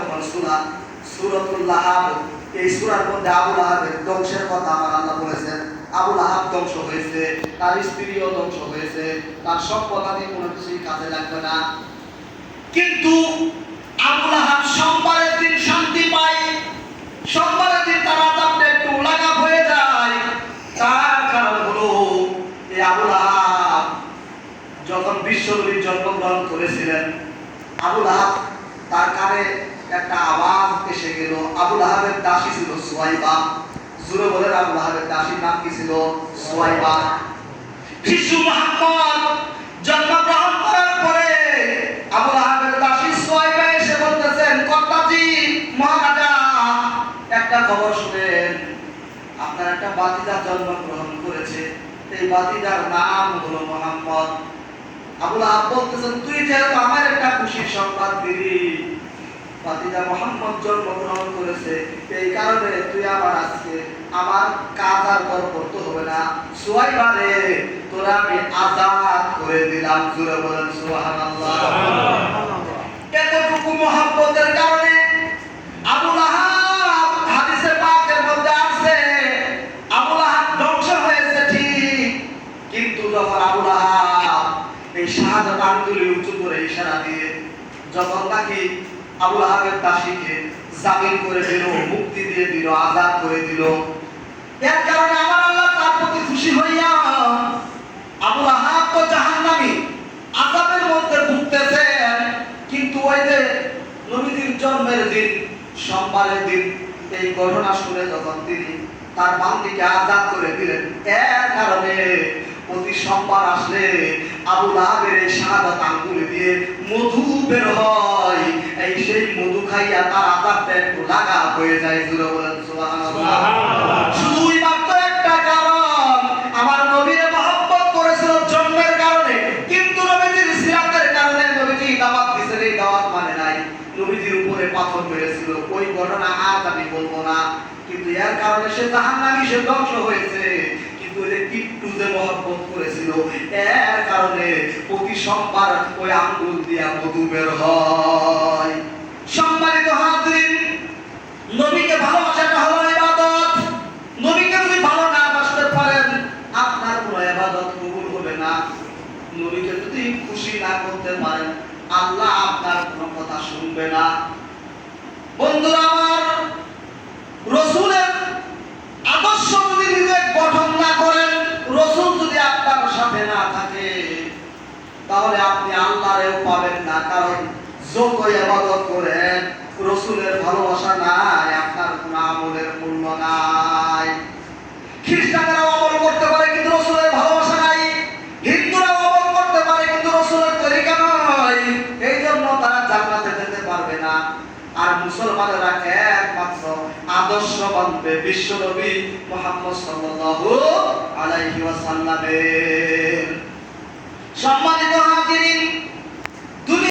যখন সূরাতুল লাহাব, এই সূরার মধ্যে আবু লাহাবের ধ্বংসের কথা আমার আল্লাহ বলেছেন। আবু লাহাব ধ্বংস হয়েছে, তার স্ত্রীও ধ্বংস হয়েছে, তার সম্পদাদি কোনো কিছুই কাজে লাগবে না। কিন্তু আবু লাহাব সোমবারের দিন শান্তি পায়, সোমবারের দিন তার আযাবটা একটু লাঘব হয়ে যায়। তার কারণ হলো এই আবু লাহাব যখন বিশ্বনবী জন্মগ্রহণ করেছিলেন, আবু লাহাব তার কানে একটা আওয়াজ এসে গেল। আবু লাহাবের দাসী ছিল সুয়াইবা। জুরে বলেন, আবু লাহাবের দাসীর নাম কি ছিল? সুয়াইবা। শিশু মুহাম্মদ জন্মগ্রহণ করার পরে আবু লাহাবের দাসী সুয়াইবা এসে বলতেছেন, কর্তাজি, মহারাজা, একটা খবর শুনেন, আপনার একটা বাতিজা জন্মগ্রহণ করেছে, এই বাতিজার নাম হলো মুহাম্মদ। আবু লাহাব বলতেছেন, তুই যেহেতু আমার একটা খুশির সংবাদ দিলি, বাতিজা মুহাম্মদ জন্মগ্রহণ করেছে, এই কারণে তুই আমার আজকে আমার কাজ আর করতে হবে না। সুয়াইবা রে, তোরা আমি আজাদ করে দিলাম। জোরে বলেন সুবহানাল্লাহ। এতটুকু মুহাব্বতের কারণে আবু লাহাব, হাদিসে পাকের মধ্যে আছে, আবু লাহাব ধ্বংস হয়েছে ঠিক, কিন্তু যখন আবু লাহাব এই শাহাদাত আঙ্গুলি উঁচু করে ইশারা দিয়ে যখন নাকি আবু লাহাবের দাসীকে জামিন করে দিল, মুক্তি দিয়ে দিল, আজাদ করে দিল, এর কারণে আমার আল্লাহ তার প্রতি খুশি হইয়া, আবু লাহাব তো জাহান্নামী, আযাবের মধ্যে ভুগতেছেন, কিন্তু ওই যে নবীর জন্মের দিন, সোমবারের দিন, এই ঘটনা শুনে যখন তিনি তার বান্দিকে আজাদ করে দিলেন, এর কারণে প্রতি সোমবার আসলে আবু লাহাবের এই শাহাদাত আঙ্গুলি দিয়ে মধু বের হয়, এই সেই মধু খাইয়া তার আযাবটা একটু লাঘব হয়ে যায়। জোরে বলেন সুবহানাল্লাহ। শুধুই মাত্র একটা কারণ, আমার নবীর মহব্বত করেছিল জন্মের কারণে, কিন্তু নবীজির সিরাতের কারণে নবীজি দাওয়াত দিয়েছেন, এই দাওয়াত মানে নাই, নবীজির উপরে পাথর মেরেছিল, ওই ঘটনা আজ আমি বলবো না, কিন্তু এর কারণে সে জাহান্নামী, সে ধ্বংস হয়েছে। কিন্তু ওই যে টিট্টু যে মহব্বত করেছিল, এর কারণে প্রতি সোমবার ওই আঙ্গুল দিয়া মধু বের হয়। সম্মানিত হাজরিন, নবীকে ভালোবাসাটা হলো ইবাদত। নবীকে যদি ভালো না বাসতে পারেন, আপনার কোনো ইবাদত কবুল হবে না। নবীকে যদি খুশি না করতে পারেন, আল্লাহ আপনার কোনো কথা শুনবে না। বন্ধুরা আমার, রাসূলের আদর্শ যদি নিজে গঠন না করেন, রাসূল যদি আপনার সাথে না থাকে, তাহলে আপনি আল্লাহরেও পাবেন না। কারণ যত ইবাদত করেন, রাসূলের ভালোবাসা নাই, আপনার কোনো আমলের মূল্য নাই। খ্রিস্টানেরাও আমল করতে পারে, কিন্তু রাসূলের ভালোবাসা নাই। হিন্দুরাও আমল করতে পারে, কিন্তু রাসূলের তরিকা নয়, এই জন্য তারা জান্নাতে যেতে পারবে না। আর মুসলমানেরা একমাত্র আদর্শ মানবে বিশ্বনবী মুহাম্মদ সাল্লাল্লাহু আলাইহি ওয়াসাল্লামের। সম্মানিত হাজিরিন,